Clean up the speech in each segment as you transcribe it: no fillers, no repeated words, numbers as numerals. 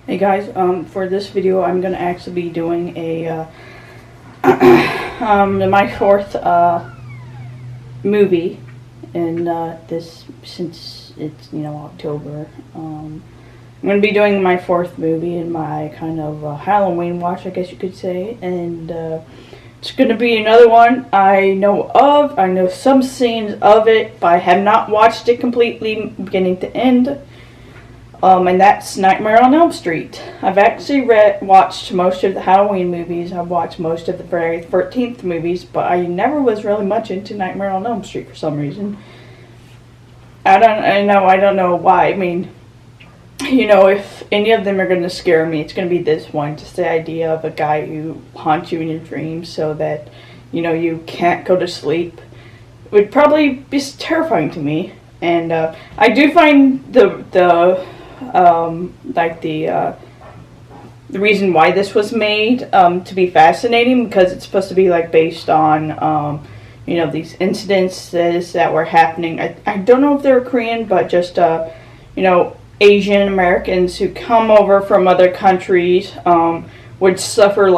Hey guys, for this video I'm going to actually be doing a, my fourth, movie in, this, since it's, October. I'm going to be doing my fourth movie in my kind of, Halloween watch, I guess you could say, and, it's going to be another one I know of. I know some scenes of it, but I have not watched it completely, beginning to end. And that's Nightmare on Elm Street. I've actually watched most of the Halloween movies. I've watched most of the Friday the 13th movies, but I never was really much into Nightmare on Elm Street for some reason. I don't know why. I mean, if any of them are going to scare me, it's going to be this one. Just the idea of a guy who haunts you in your dreams so that, you can't go to sleep. It would probably be terrifying to me. And I do find the reason why this was made to be fascinating, because it's supposed to be based on these incidences that were happening. I don't know if they were Korean, but just Asian Americans who come over from other countries would suffer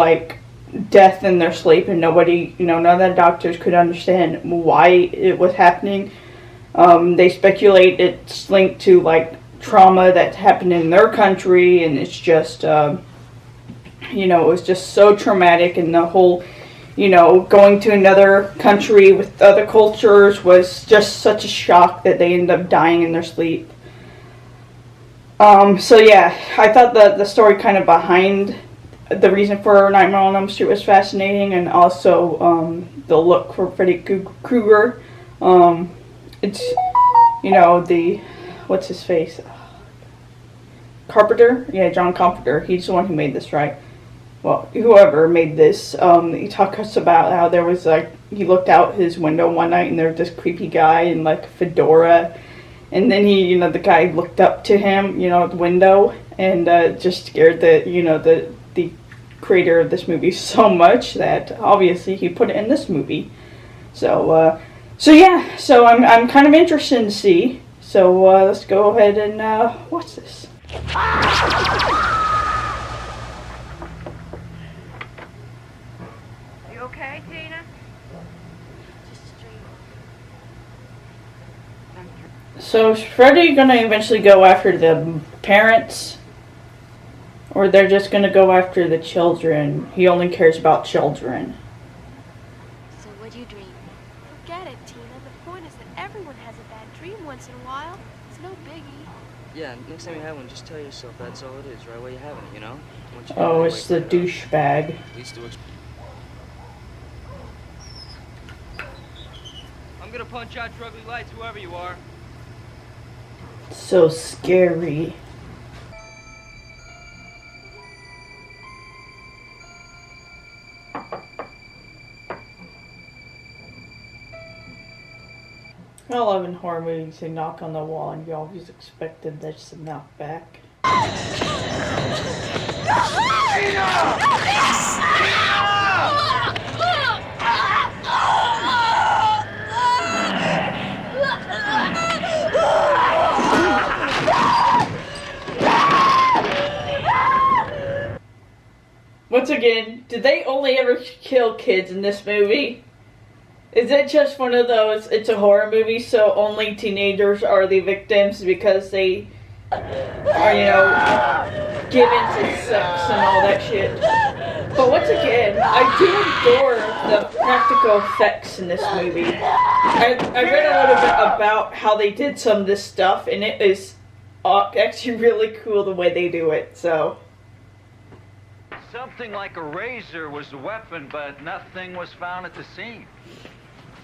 death in their sleep, and nobody, none of the doctors could understand why it was happening. They speculate it's linked to trauma that happened in their country, and it's just it was just so traumatic, and the whole going to another country with other cultures was just such a shock that they ended up dying in their sleep. So yeah, I thought the story kind of behind the reason for Nightmare on Elm Street was fascinating, and also the look for Freddy Krueger. It's the what's his face? Carpenter? Yeah, John Carpenter. He's the one who made this, right? Well, whoever made this, he talks about how there was he looked out his window one night and there was this creepy guy in a fedora, and then the guy looked up to him, at the window, and just scared the creator of this movie so much that obviously he put it in this movie. So yeah, so I'm kind of interested to see. So let's go ahead and watch this. You okay, Tina? Just a dream. So is Freddy gonna eventually go after the parents? Or they're just gonna go after the children? He only cares about children. So what do you dream? Forget it, Tina. The point is that everyone has a bad dream once in a while. It's no biggie. Yeah, next time you have one, just tell yourself that's all it is, right where you're having it, Oh, it's the douchebag. At least do it. I'm gonna punch out your ugly lights, whoever you are. So scary. I love in horror movies they knock on the wall and you always expected there's a knock back. Once again, did they only ever kill kids in this movie? Is it just one of those, it's a horror movie, so only teenagers are the victims because they are, given to sex and all that shit? But once again, I do adore the practical effects in this movie. I read a little bit about how they did some of this stuff, and it is actually really cool the way they do it, so. Something like a razor was the weapon, but nothing was found at the scene.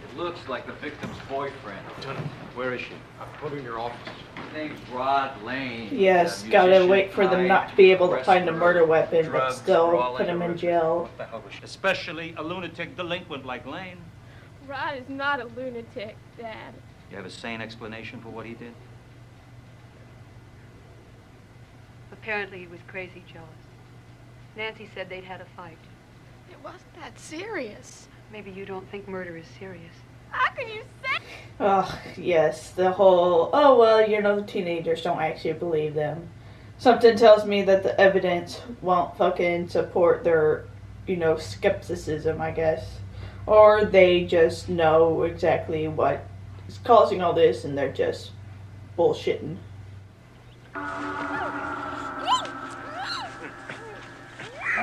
It looks like the victim's boyfriend. Where is she? I'll put her in your office. His name's Rod Lane. Yes, gotta wait for them not to be able to find a murder weapon, but still put him in jail. Especially a lunatic delinquent like Lane. Rod is not a lunatic, Dad. You have a sane explanation for what he did? Apparently he was crazy jealous. Nancy said they'd had a fight. It wasn't that serious. Maybe you don't think murder is serious. How can you say? Oh, yes, the whole, oh, well, the teenagers don't actually believe them. Something tells me that the evidence won't fucking support their, skepticism, I guess. Or they just know exactly what is causing all this and they're just bullshitting. I'm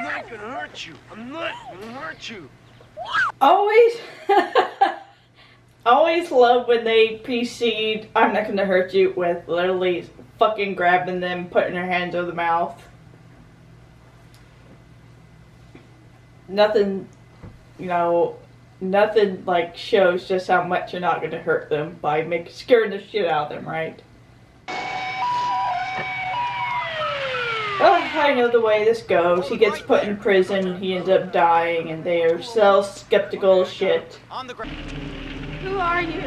not gonna hurt you. I'm not gonna hurt you. Always, always love when they precede, I'm not gonna hurt you, with literally fucking grabbing them, putting their hands over the mouth. Nothing, nothing like shows just how much you're not gonna hurt them by scaring the shit out of them, right? Oh, I know the way this goes. He gets put in prison, he ends up dying, and they are so skeptical as shit. Who are you?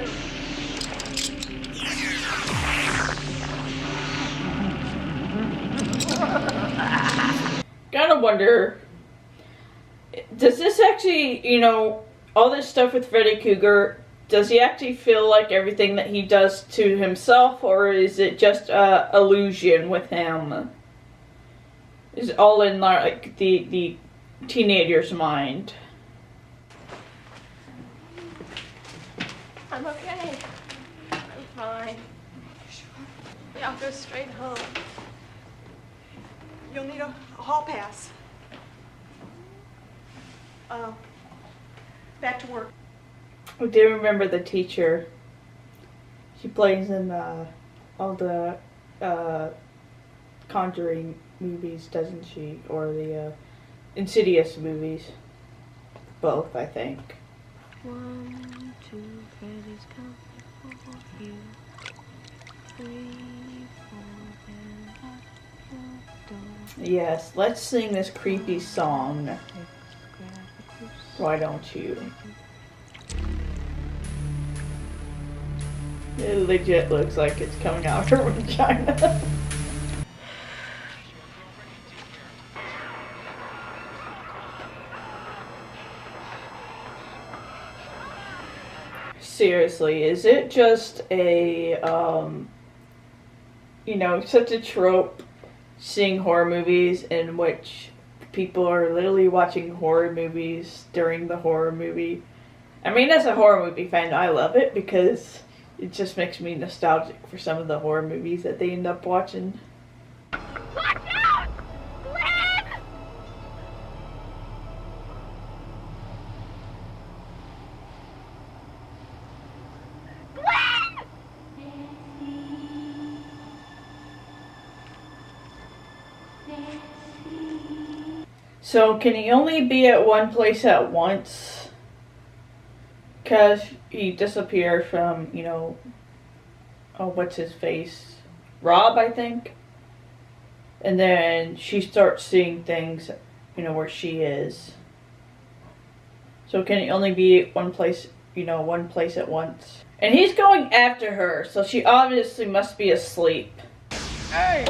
Gotta wonder, does this actually, all this stuff with Freddy Krueger, does he actually feel like everything that he does to himself, or is it just a illusion with him? Is it all in like the teenager's mind? I'm okay. I'm fine. I'll go straight home. You'll need a hall pass. Back to work. I do remember the teacher. She plays in all the Conjuring movies, doesn't she? Or the Insidious movies. Both, I think. 1, 2, Freddy's coming for you. 3, 4, and out your door. Yes, let's sing this creepy song. Why don't you? It legit looks like it's coming out of her vagina. Seriously, is it just a, such a trope seeing horror movies in which people are literally watching horror movies during the horror movie? I mean, as a horror movie fan, I love it because it just makes me nostalgic for some of the horror movies that they end up watching. Watch out! Glenn! Glenn! So, can he only be at one place at once? Because he disappeared from, what's his face? Rob, I think? And then she starts seeing things, where she is. So can he only be at one place at once? And he's going after her, so she obviously must be asleep. Hey!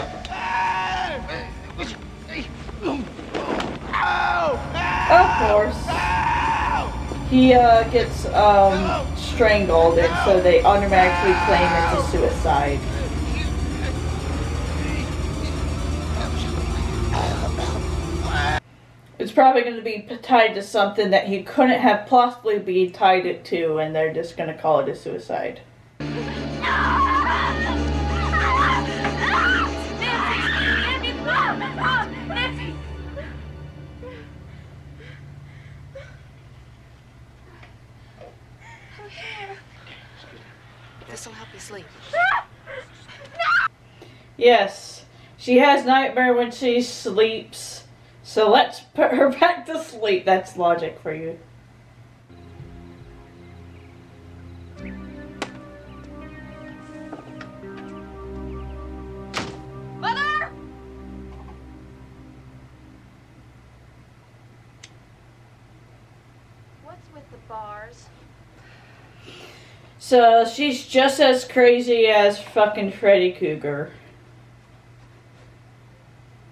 Of course. He gets strangled, and so they automatically claim it's a suicide. It's probably going to be tied to something that he couldn't have possibly be tied it to, and they're just going to call it a suicide. Nancy! This'll help you sleep. Yes, she has nightmare when she sleeps, so let's put her back to sleep. That's logic for you. Mother! What's with the bars? So she's just as crazy as fucking Freddy Krueger.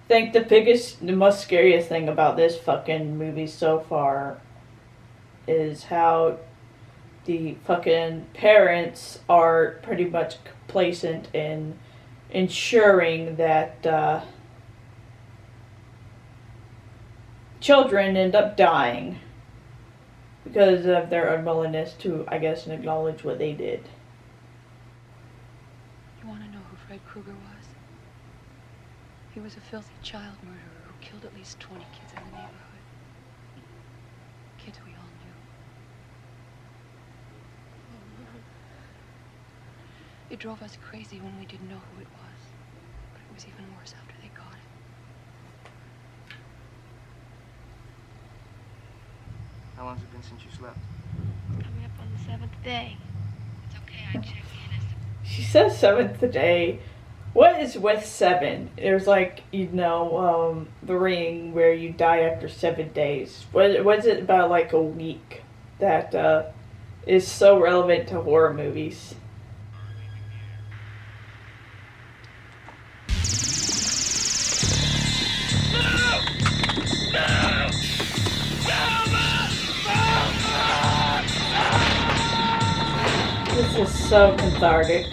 I think the most scariest thing about this fucking movie so far is how the fucking parents are pretty much complacent in ensuring that children end up dying because of their unwillingness to, I guess, acknowledge what they did. You want to know who Fred Krueger was? He was a filthy child murderer who killed at least 20 kids in the neighborhood. Kids we all knew. It drove us crazy when we didn't know who it was. But it was even worse after they caught him. How long's it been since you slept? Coming up on the 7th day. It's okay, I checked in. She says 7th day. What is with 7? There's like, the Ring where you die after 7 days. What is it about like a week that is so relevant to horror movies? This is so cathartic.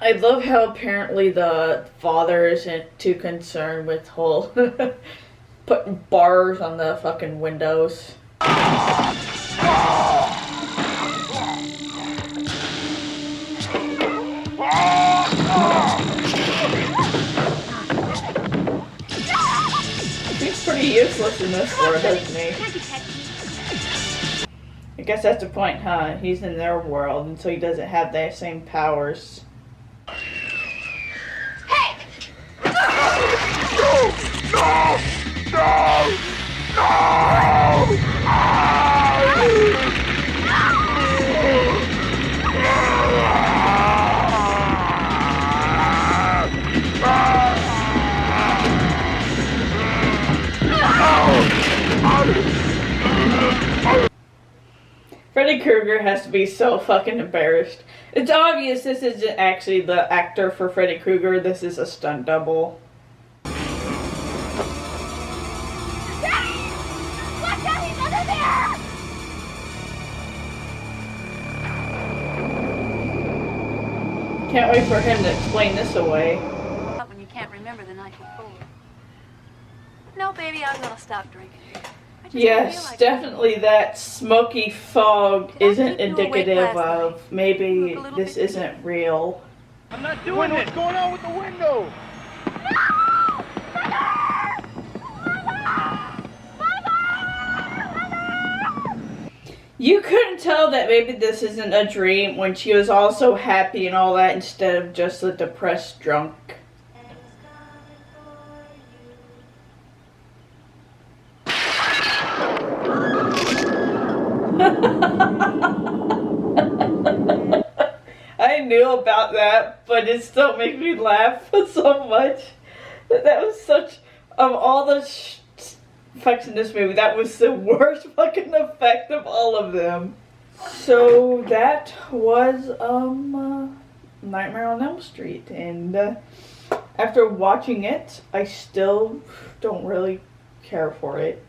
I love how apparently the father isn't too concerned with whole putting bars on the fucking windows. He's pretty useless in this world, isn't he? I guess that's the point, huh? He's in their world, and so he doesn't have the same powers. Freddy Krueger has to be so fucking embarrassed. It's obvious this isn't actually the actor for Freddy Krueger. This is a stunt double. Can't wait for him to explain this away. When you can't remember the night before. No, baby, I'm gonna stop drinking. I just don't feel Yes, like definitely that smoky fog Did I isn't keep you awake indicative last of night? maybe Look a little this bit isn't real. I'm not doing it. What's going on with the window? You couldn't tell that maybe this isn't a dream when she was also happy and all that instead of just a depressed drunk. I knew about that, but it still made me laugh so much. That was such, of all the effects in this movie, that was the worst fucking effect of all of them. So that was Nightmare on Elm Street, and after watching it, I still don't really care for it.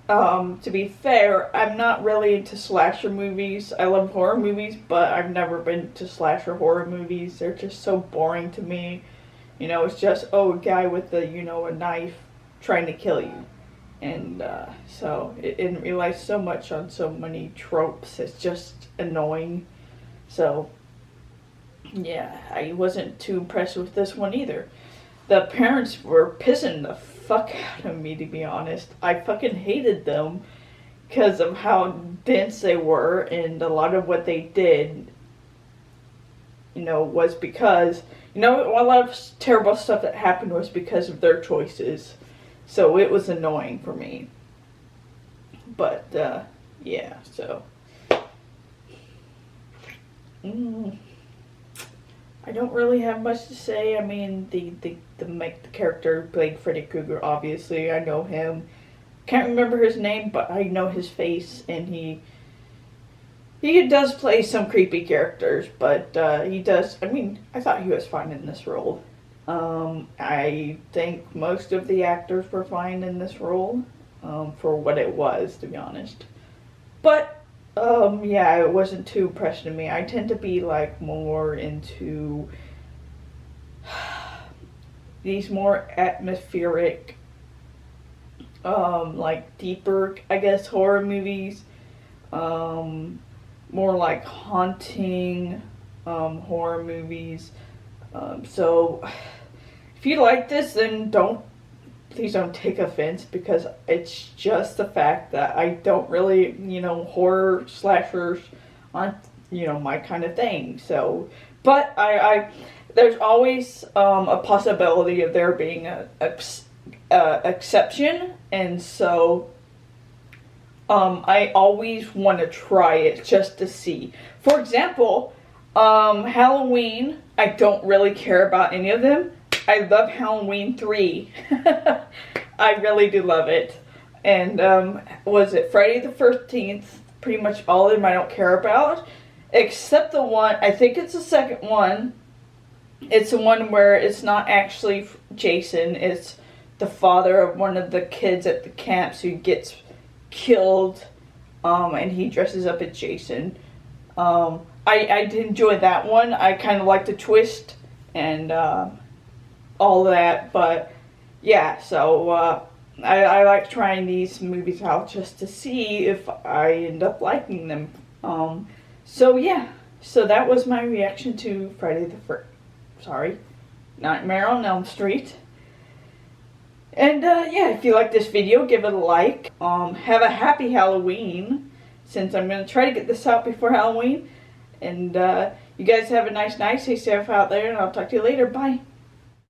To be fair, I'm not really into slasher movies. I love horror movies, but I've never been to slasher horror movies. They're just so boring to me. You know, it's just, oh, a guy with a, a knife trying to kill you. And so it relies so much on so many tropes. It's just annoying. So, yeah, I wasn't too impressed with this one either. The parents were pissing the fuck out of me, to be honest. I fucking hated them because of how dense they were, and a lot of what they did, was because, a lot of terrible stuff that happened was because of their choices. So it was annoying for me. But, yeah, so. I don't really have much to say. I mean, the character played Freddy Krueger, obviously. I know him. Can't remember his name, but I know his face, and he does play some creepy characters, but he does, I thought he was fine in this role. I think most of the actors were fine in this role, for what it was, to be honest. But Yeah, it wasn't too pressing to me. I tend to be like more into these more atmospheric, like deeper, I guess, horror movies. More like haunting, horror movies. So if you like this, then please don't take offense, because it's just the fact that I don't really, horror slashers aren't, my kind of thing. So, but there's always a possibility of there being a exception, and so I always want to try it just to see. For example, Halloween, I don't really care about any of them. I love Halloween 3. I really do love it. And was it Friday the 13th? Pretty much all of them I don't care about, except the one, I think it's the second one. It's the one where it's not actually Jason. It's the father of one of the kids at the camps who gets killed, and he dresses up as Jason. I did enjoy that one. I kind of like the twist and all that, but yeah, so I like trying these movies out just to see if I end up liking them. So yeah, so that was my reaction to Nightmare on Elm Street. And yeah, if you like this video, give it a like. Have a happy Halloween, since I'm going to try to get this out before Halloween. And you guys have a nice night. Stay safe out there, and I'll talk to you later. Bye.